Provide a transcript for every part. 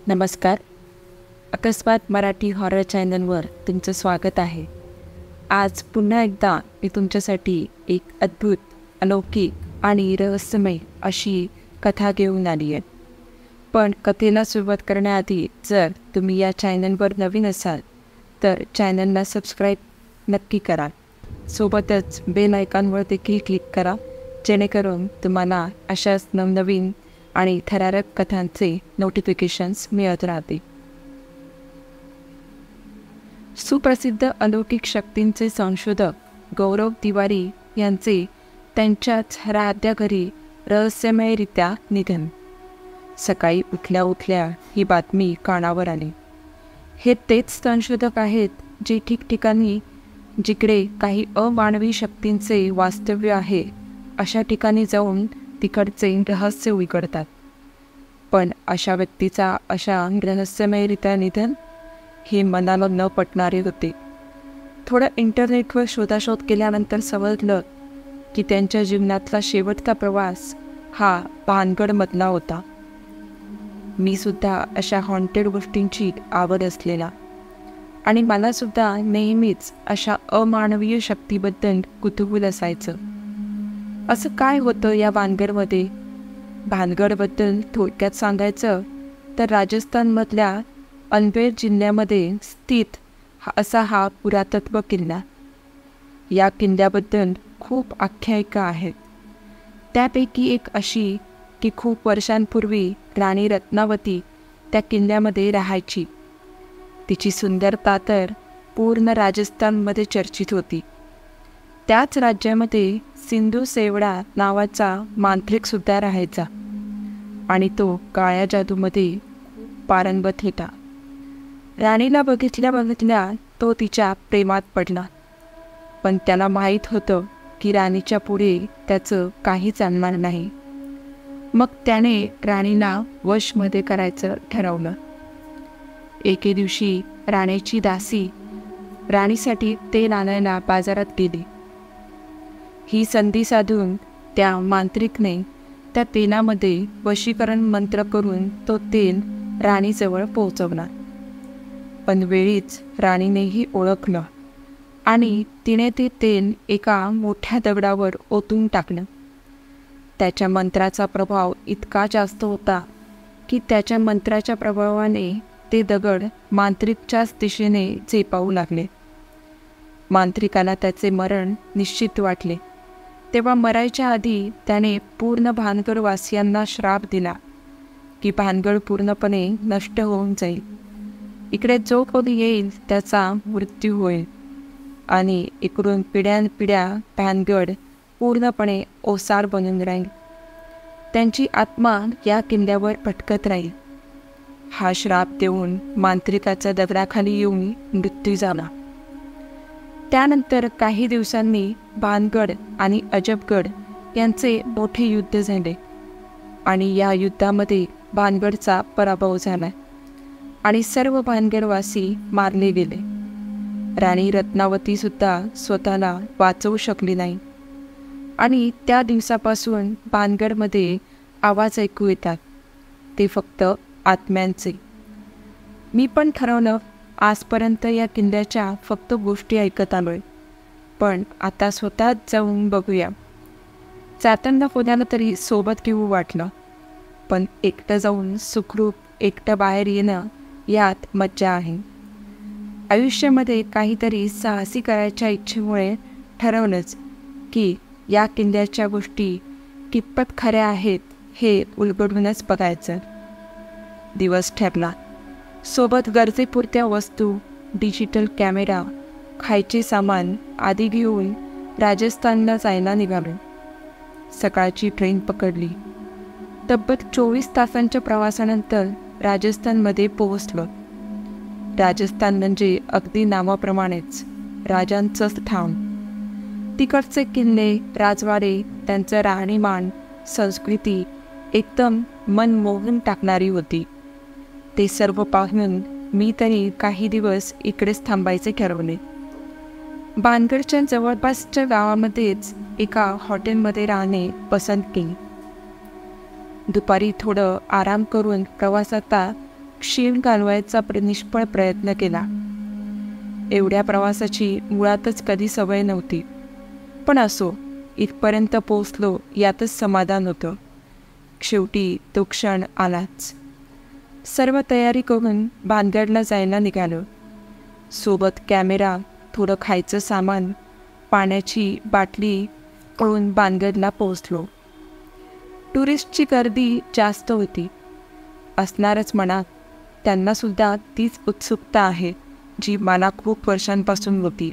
नमस्कार. अकस्मात मराठी हॉरर चॅनलवर तुमचं स्वागत आहे. आज पुन्हा एकदा मी तुमच्यासाठी एक अद्भुत, अलौकिक आणि रहस्यमय अशी कथा घेऊन आली आहे. पण कथेला सुरुवात करण्याआधी जर तुम्ही या चॅनलवर नवीन असाल तर चॅनलला सबस्क्राईब नक्की करा. सोबतच बेल आयकॉनवर देखील क्लिक करा, जेणेकरून तुम्हाला अशाच नवनवीन आणि थरारक कथांचे नोटिफिकेशन्स मिळत राहतील. सुप्रसिद्ध अलौकिक शक्तींचे संशोधक गौरव तिवारी यांचे त्यांच्याच राहत्या घरी रहस्यमयरित्या निधन. सकाळी उठल्या उठल्या ही बातमी कानावर आली. हे तेच संशोधक आहेत जे ठिकठिकाणी जिकडे काही अमानवी शक्तींचे वास्तव्य आहे अशा ठिकाणी जाऊन तिकडचे रहस्य उघडतात. पण अशा व्यक्तीचा अशा रहस्यमयरित्या निधन हे मनाला न पटणारे होते. थोडं इंटरनेटवर शोधाशोध केल्यानंतर समजलं की त्यांच्या जीवनातला शेवटचा प्रवास हा भानगडमधला होता. मी सुद्धा अशा हॉन्टेड गोष्टींची आवड असलेला आणि मलासुद्धा नेहमीच अशा अमानवीय शक्तीबद्दल कुतूहल असायचं. असं काय होतं या भानगडमध्ये? भानगडबद्दल थोडक्यात सांगायचं तर राजस्थानमधल्या अल्वेर जिल्ह्यामध्ये स्थित असा हा पुरातत्व किल्ला. या किल्ल्याबद्दल खूप आख्यायिका आहेत. त्यापैकी एक अशी की खूप वर्षांपूर्वी राणी रत्नावती त्या किल्ल्यामध्ये राहायची. तिची सुंदरता तर पूर्ण राजस्थानमध्ये चर्चित होती. त्याच राज्यामध्ये सिंधू सेवडा नावाचा मांत्रिकसुद्धा राहायचा आणि तो काळ्या जादूमध्ये पारंगत होता. राणीला बघितल्या तो तिच्या प्रेमात पडला, पण त्याला माहीत होतं की राणीच्या पुढे त्याचं काही चालणार नाही. मग त्याने राणीला वशमध्ये करायचं ठरवलं. एके दिवशी राणीची दासी राणीसाठी तेल आणायला बाजारात गेली. ही संधी साधून त्या मांत्रिकने त्या तेलामध्ये वशीकरण मंत्र करून तो तेल राणीजवळ पोहोचवला. पण वेळीच राणीनेही ओळखलं आणि तिने ते तेल एका मोठ्या दगडावर ओतून टाकलं. त्याच्या मंत्राचा प्रभाव इतका जास्त होता की त्याच्या मंत्राच्या प्रभावाने ते दगड मांत्रिकच्याच दिशेने झेपावू लागले. मांत्रिकाला त्याचे मरण निश्चित वाटले. तेव्हा मरायच्या आधी त्याने पूर्ण भानगडवासियांना श्राप दिला की भानगड पूर्णपणे नष्ट होऊन जाईल. इकडे जो कोणी येईल त्याचा मृत्यू होईल आणि इकडून पिढ्यानपिढ्या भानगड पूर्णपणे ओसार बनून राहील. त्यांची आत्मा या किल्ल्यावर भटकत राहील. हा श्राप देऊन मांत्रिकाचा दगडाखाली येऊन मृत्यू झाला. त्यानंतर काही दिवसांनी भानगड आणि अजबगड यांचे मोठे युद्ध झाले आणि या युद्धामध्ये भानगडचा पराभव झाला आणि सर्व भानगडवासी मारले गेले. राणी रत्नावतीसुद्धा स्वतःला वाचवू शकली नाही आणि त्या दिवसापासून भानगडमध्ये आवाज ऐकू येतात, ते फक्त आत्म्यांचे. मी पण ठरवलं आजपर्यंत या किल्ल्याच्या फक्त गोष्टी ऐकत आलोय, पण आता स्वतःच जाऊन बघूया. जाताना कोणाला तरी सोबत घेऊ वाटलं, पण एकटं जाऊन सुखरूप एकटं बाहेर येणं यात मज्जा आहे. आयुष्यामध्ये काहीतरी साहसी करायच्या इच्छेमुळे ठरवलंच की या किल्ल्याच्या गोष्टी कितपत खऱ्या आहेत हे उलगडूनच बघायचं. दिवस ठरला. सोबत गरजेपुरत्या वस्तू, डिजिटल कॅमेरा, खायचे सामान आदी घेऊन राजस्थानला जायला निघालो. सकाळची ट्रेन पकडली. तब्बल 24 तासांच्या प्रवासानंतर राजस्थानमध्ये पोहोचलो. राजस्थान म्हणजे अगदी नावाप्रमाणेच राजांचंच ठाम. तिकडचे किल्ले, राजवाडे, त्यांचं राहणीमान, संस्कृती एकदम मन मोहून टाकणारी होती. ते सर्व पाहून मी तरी काही दिवस इकडेच थांबायचे ठरवले. भानगडच्या जवळपासच्या गावामध्येच एका हॉटेलमध्ये राहणे पसंत केले. दुपारी थोडं आराम करून प्रवासाचा क्षीण घालवायचा निष्फळ प्रयत्न केला. एवढ्या प्रवासाची मुळातच कधी सवय नव्हती, पण असो, इथपर्यंत पोचलो यातच समाधान होतं. शेवटी तो क्षण आलाच. सर्व तयारी करून भानगडला जायला निघालो. सोबत कॅमेरा, थोडं खायचं सामान, पाण्याची बाटली करून भानगडला पोचलो. टुरिस्टची गर्दी जास्त होती. असणारच म्हणा, त्यांनासुद्धा तीच उत्सुकता आहे जी मला खूप वर्षांपासून होती.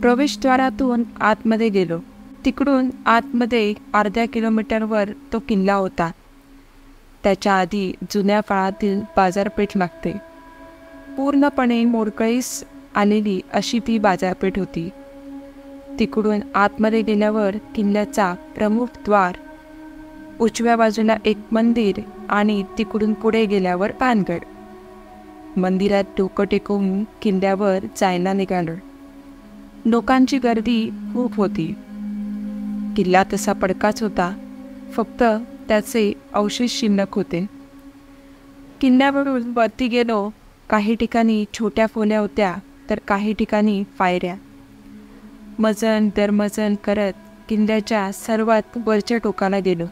प्रवेशद्वारातून आतमध्ये गेलो. तिकडून आतमध्ये अर्ध्या किलोमीटरवर तो किल्ला होता. त्याच्या आधी जुन्या काळातील बाजारपेठ लागते. पूर्णपणे मोडकळीस आलेली अशी ती बाजारपेठ होती. तिकडून आतमध्ये गेल्यावर किल्ल्याचा प्रमुख द्वार, उजव्या बाजूला एक मंदिर आणि तिकडून पुढे गेल्यावर भानगड. मंदिरात डोकं टेकवून किल्ल्यावर जायला निघालो. लोकांची गर्दी खूप होती. किल्ला तसा पडकाच होता, फक्त त्याचे अवशेष शिल्लक होते. किल्ल्यावरून वरती गेलो. काही ठिकाणी छोट्या खोल्या होत्या, तर काही ठिकाणी पायऱ्या. मजल दर मजल करत किल्ल्याच्या सर्वात वरच्या टोकाला गेलो.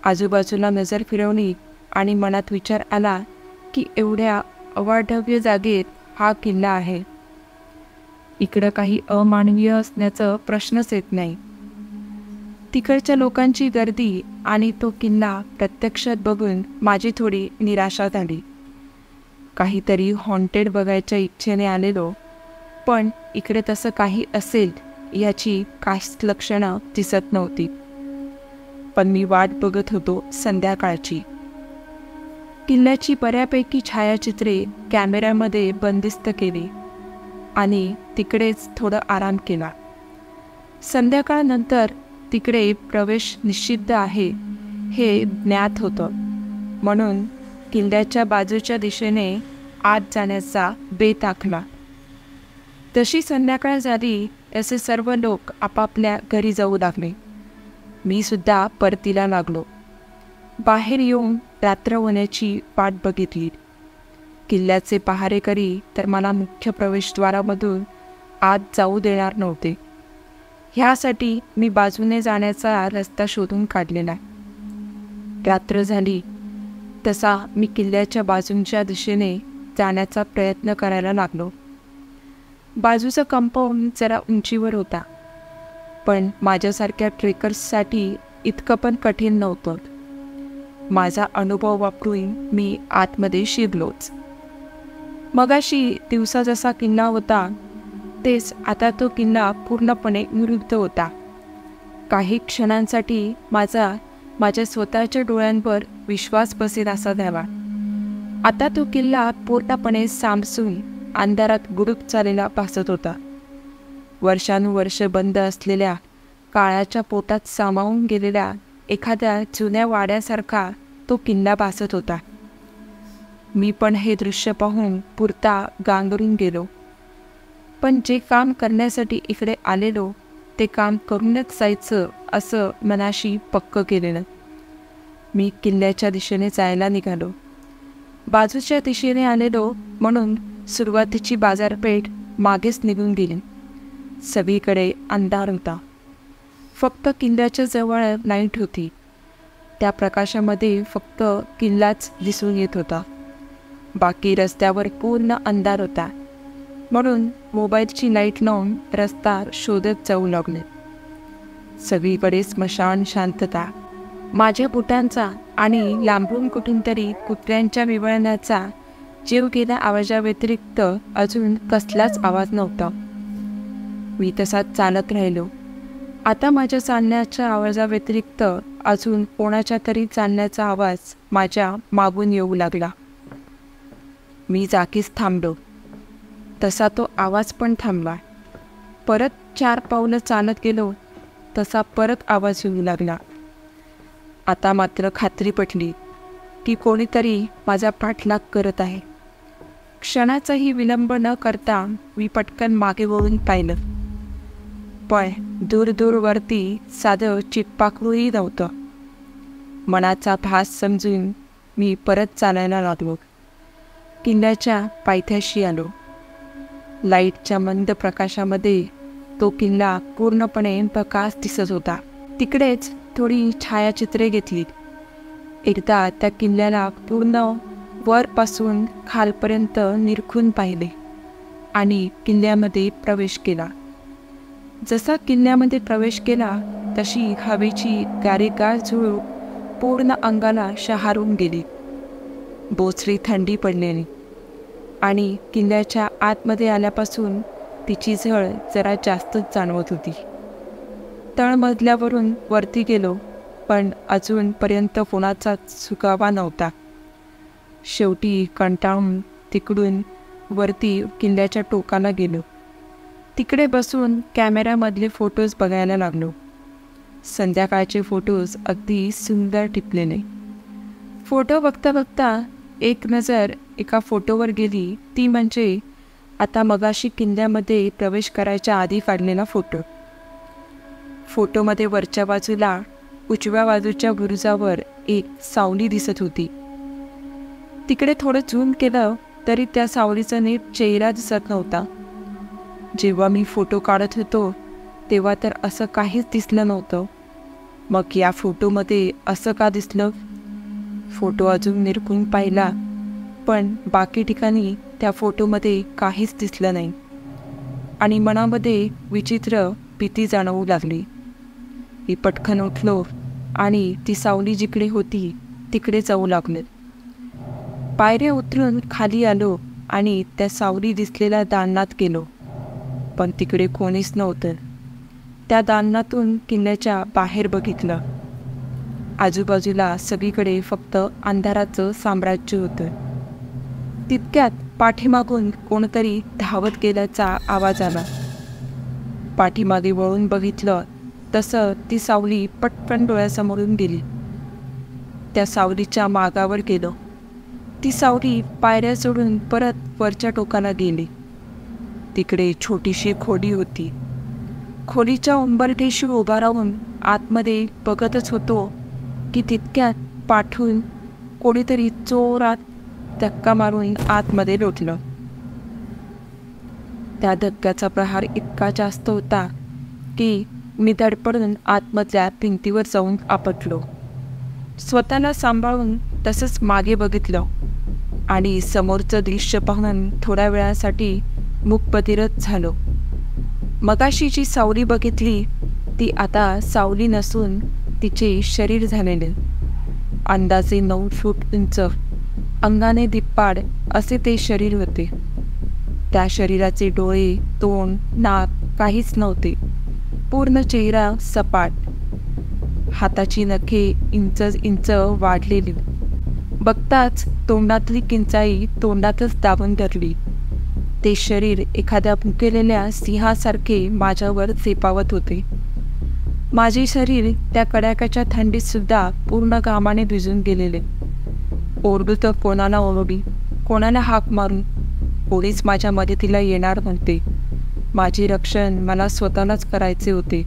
आजूबाजूला नजर फिरवली आणि मनात विचार आला की एवढ्या अवाढव्य जागेत हा किल्ला आहे. इकडं काही अमानवीय असण्याचा प्रश्नच येत नाही. तिकडच्या लोकांची गर्दी आणि तो किल्ला प्रत्यक्षात बघून माझी थोडी निराशा झाली. काहीतरी हॉन्टेड बघायच्या इच्छेने आलेलो, पण इकडे तसं काही असेल याची काहीच लक्षणं दिसत नव्हती. पण मी वाट बघत होतो संध्याकाळची. किल्ल्याची बऱ्यापैकी छायाचित्रे कॅमेऱ्यामध्ये बंदिस्त केली आणि तिकडेच थोडं आराम केला. संध्याकाळनंतर तिकडे प्रवेश निषिद्ध आहे हे ज्ञात होतं, म्हणून किल्ल्याच्या बाजूच्या दिशेने आत जाण्याचा बेत आखला. तशी संध्याकाळ झाली असे सर्व लोक आपापल्या घरी जाऊ लागले. मी सुद्धा परतीला लागलो. बाहेर येऊन रात्र होण्याची वाट बघितली. किल्ल्याचे पहारेकरी तर मला मुख्य प्रवेशद्वारामधून आत जाऊ देणार नव्हते. ह्यासाठी मी बाजूने जाण्याचा रस्ता शोधून काढलेला. रात्र झाली तसा मी किल्ल्याच्या बाजूच्या दिशेने जाण्याचा प्रयत्न करायला लागलो. बाजूचं कंपाऊंड जरा उंचीवर होता, पण माझ्यासारख्या ट्रेकर्ससाठी इतकं पण कठीण नव्हतं. माझा अनुभव वापरून मी आतमध्ये शिरलोच. मगाशी दिवसा जसा किल्ला होता तेच आता तो किल्ला पूर्णपणे विरुद्ध होता. काही क्षणांसाठी माझ्या स्वतःच्या डोळ्यांवर विश्वास बसेल असा झाला. आता तो किल्ला पूर्णपणे सामसून अंधारात गुडूप चाललेला भासत होता. वर्षानुवर्ष बंद असलेल्या काळाच्या पोटात सामावून गेलेल्या एखाद्या जुन्या वाड्यासारखा तो किल्ला भासत होता. मी पण हे दृश्य पाहून पुरता गांगरून गेलो. पण जे काम करण्यासाठी इकडे आलेलो ते काम करूनच जायचं असं मनाशी पक्क केलेलं. मी किल्ल्याच्या दिशेने जायला निघालो. बाजूच्या दिशेने आलेलो म्हणून सुरुवातीची बाजारपेठ मागेच निघून गेली. सगळीकडे अंधार होता. फक्त किल्ल्याच्या जवळ लाईट होती. त्या प्रकाशामध्ये फक्त किल्लाच दिसून येत होता. बाकी रस्त्यावर पूर्ण अंधार होता, म्हणून मोबाईलची लाईट लावून रस्ता शोधत जाऊ लागले. सगळीकडे स्मशान शांतता. माझ्या बुटांचा आणि लांबून कुठून तरी कुत्र्यांच्या विवळण्याचा जीव गेल्या आवाजाव्यतिरिक्त अजून कसलाच आवाज नव्हता. मी तसाच चालत राहिलो. आता माझ्या चालण्याच्या आवाजाव्यतिरिक्त अजून कोणाच्या तरी चालण्याचा आवाज माझ्या मागून येऊ लागला. मी जागीच थांबलो. तसा तो आवाज पण थांबला. परत 4 पावलं चालत गेलो तसा परत आवाज येऊ लागला. आता मात्र खात्री पटली की कोणीतरी माझा पाठलाग करत आहे. क्षणाचाही विलंब न करता मी पटकन मागे वळून पाहिलं, पण दूरवरती साधं चिटपाखरूही नव्हतं. मनाचा भास समजून मी परत चालायला लागलो. किल्ल्याच्या पायथ्याशी आलो. लाईटच्या मंद प्रकाशामध्ये तो किल्ला पूर्णपणे प्रकाश दिसत होता. तिकडेच थोडी छायाचित्रे घेतली. एकदा त्या किल्ल्याला पूर्ण वरपासून खालपर्यंत निरखून पाहिले आणि किल्ल्यामध्ये प्रवेश केला. जसा किल्ल्यामध्ये प्रवेश केला तशी हवेची गारेगार झुळूक पूर्ण अंगाला शहारून गेली. बोचरी थंडी पडलेली आणि किल्ल्याच्या आतमध्ये आल्यापासून तिची झळ जरा जास्तच जाणवत होती. तळमजल्यावरून वरती गेलो, पण अजूनपर्यंत कोणाचाच सुगावा नव्हता. शेवटी कंटाळून तिकडून वरती किल्ल्याच्या टोकाला गेलो. तिकडे बसून कॅमेऱ्यामधले फोटोज बघायला लागलो. संध्याकाळचे फोटोज अगदी सुंदर टिपलेले. फोटो बघता बघता एक नजर एका फोटोवर गेली, ती म्हणजे आता मगाशी किल्ल्यामध्ये प्रवेश करायच्या आधी काढलेला फोटो. फोटोमध्ये वरच्या बाजूला उजव्या बाजूच्या बुरुजावर एक सावली दिसत होती. तिकडे थोडं झूम केलं तरी त्या सावलीचा नीट चेहरा दिसत नव्हता. जेव्हा मी फोटो काढत होतो तेव्हा तर असं काहीच दिसलं नव्हतं. मग या फोटोमध्ये असं का दिसलं? फोटो अजून निरखून पाहिला, पण बाकी ठिकाणी त्या फोटोमध्ये काहीच दिसलं नाही आणि मनामध्ये विचित्र भीती जाणवू लागली. मी पटकन उठलो आणि ती सावली जिकडे होती तिकडे जाऊ लागले. पायऱ्या उतरून खाली आलो आणि त्या सावली दिसलेल्या दालनात गेलो, पण तिकडे कोणीच नव्हतं. त्या दालनातून किल्ल्याच्या बाहेर बघितलं. आजूबाजूला सगळीकडे फक्त अंधाराचं साम्राज्य होतं. तितक्यात पाठीमागून कोणतरी धावत गेल्याचा आवाज आला. पाठीमागे वळून बघितलं तसं ती सावली पटकन डोळ्यासमोरून गेली. त्या सावलीच्या मागावर गेलो. ती सावली पायऱ्या सोडून परत वरच्या टोकाला गेली. तिकडे छोटीशी खोली होती. खोलीच्या उंबरठ्याशी उभा राहून आतमध्ये बघतच होतो की तितक्यात पाठून कोणीतरी जोरात धक्का मारून आतमध्ये लोटलं. त्या धक्क्याचा प्रहार इतका जास्त होता की मी धडपडून आतमधल्या भिंतीवर जाऊन आपटलो. स्वतःला सांभाळून तसंच मागे बघितलं आणि समोरचं दृश्य पाहून थोड्या वेळासाठी मूकबधिरच झालो. मगाशी जी सावली बघितली ती आता सावली नसून तिचे शरीर झालेले. अंदाजे 9 फूट उंच, अंगाने दिप्पाड असे ते शरीर होते. त्या शरीराचे डोळे, तोंड, नाक काहीच नव्हते. पूर्ण चेहरा सपाट. हाताची नखे इंच वाढलेली. बघताच तोंडातली किंचाळी तोंडातच दाबून धरली. ते शरीर एखाद्या भुकेलेल्या सिंहासारखे माझ्यावर चेपावत होते. माझे शरीर त्या कडाक्याच्या थंडीत सुद्धा पूर्ण घामाने भिजून गेलेले. ओरडू तर कोणाला ओरडी, कोणाला हाक मारून? कोणीच माझ्या मदतीला येणार नव्हते. माझे रक्षण मला स्वतःलाच करायचे होते.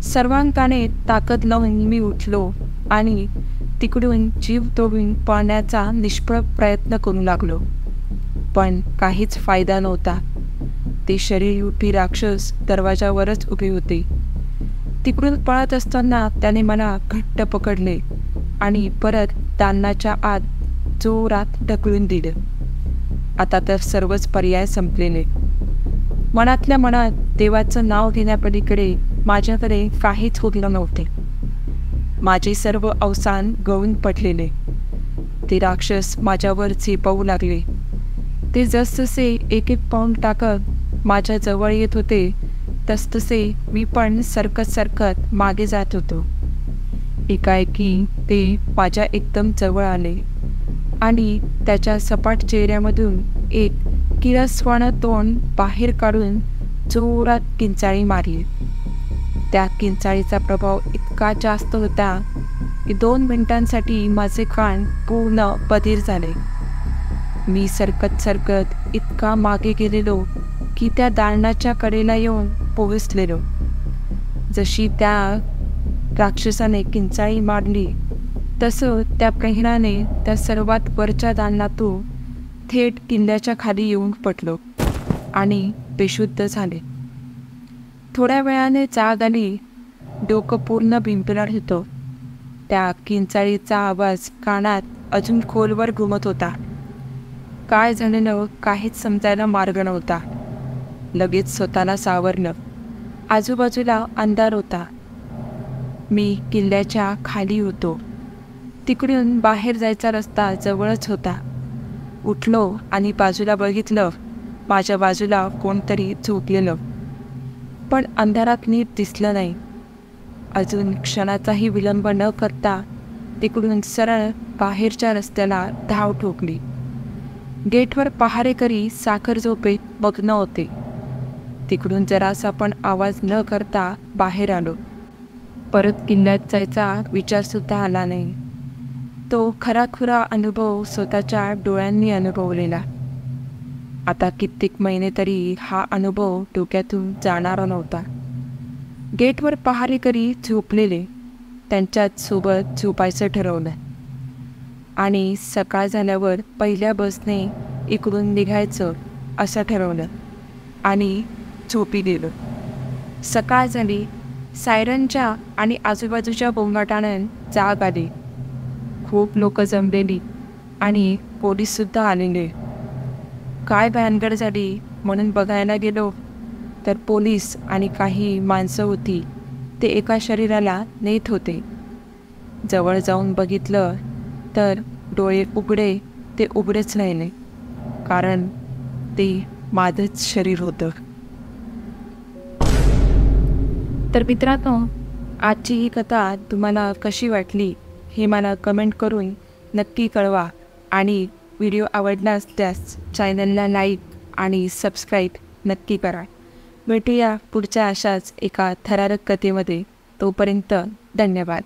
सर्वांकाने ताकद लावून मी उठलो आणि तिकडून जीव तोडून पळण्याचा निष्फळ प्रयत्न करू लागलो. पण काहीच फायदा नव्हता. ते शरीररूपी राक्षस दरवाजावरच उभे होते. तिकडून पळत असताना त्याने मला घट्ट पकडले आणि परत दालनाच्या आत जोरात ढकलून दिलं. आता तर सर्वच पर्याय संपलेले. मनातल्या मनात देवाचं नाव घेण्यापलीकडे माझ्याकडे काहीच उरलं नव्हते. माझे सर्व अवसान गळून पडलेले. ते राक्षस माझ्यावर चेपावू लागले. ते जसजसे एक एक पाऊल टाकत माझ्या जवळ येत होते तसतसे मी पण सरकत मागे जात होतो. एकाएकी ते माझ्या एकदम जवळ आले आणि त्याच्या सपाट चेहऱ्यामधून एक किरसवाणं तोंड बाहेर काढून जोरात किंचाळी मारली. त्या किंचाळीचा प्रभाव इतका जास्त होता की 2 मिनिटांसाठी माझे कान पूर्ण बधीर झाले. मी सरकत इतका मागे गेलेलो की त्या दालनाच्या कडेला येऊन पोहोचलेलो. जशी त्या राक्षसाने किंचाळी मारली तसं त्या प्रहराने त्या सर्वात वरच्या दालनातून थेट किल्ल्याच्या खाली येऊन पडलो आणि बेशुद्ध झाले. थोड्या वेळाने जाग आली. डोकं पूर्ण बिंबणार होतं. त्या किंचाळीचा आवाज कानात अजून खोलवर घुमत होता. काय झालेलं काहीच समजायला मार्ग नव्हता. लगेच स्वतःला सावरलं. आजूबाजूला अंधार होता. मी किल्ल्याच्या खाली होतो. तिकडून बाहेर जायचा रस्ता जवळच होता. उठलो आणि बाजूला बघितलं. माझ्या बाजूला कोणतरी झोपलेलं, पण अंधारात नीट दिसलं नाही. अजून क्षणाचाही विलंब न करता तिकडून सरळ बाहेरच्या रस्त्याला धाव ठोकली. गेटवर पहारेकरी साखर झोपेत मग्न होते. तिकडून जरासा पण आवाज न करता बाहेर आलो. परत किल्ल्यात जायचा विचारसुद्धा आला नाही. तो खराखुरा अनुभव स्वतःच्या डोळ्यांनी अनुभवलेला. आता कित्येक महिने तरी हा अनुभव डोक्यातून जाणारा नव्हता. गेटवर पहारेकरी झोपलेले. त्यांच्यात सोबत झोपायचं ठरवलं आणि सकाळ झाल्यावर पहिल्या बसने इकडून निघायचं असं ठरवलं आणि झोपी गेलो. सकाळ झाली. सायरनच्या आणि आजूबाजूच्या गोंगाटाने जाग आली. खूप लोक जमलेली आणि पोलीससुद्धा आलेले. काय भानगड झाली म्हणून बघायला गेलो तर पोलीस आणि काही माणसं होती. ते एका शरीराला नेत होते. जवळ जाऊन बघितलं तर डोळे उघडे ते उघडेच राहिले, कारण ते माझंच शरीर होतं. तर मित्रांनो, आजची ही कथा तुम्हाला कशी वाटली हे मला कमेंट करून नक्की कळवा. आणि व्हिडिओ आवडला असल्यास चॅनलला लाईक आणि सबस्क्राईब नक्की करा. भेटूया पुढच्या अशाच एका थरारक कथेमध्ये. तोपर्यंत धन्यवाद.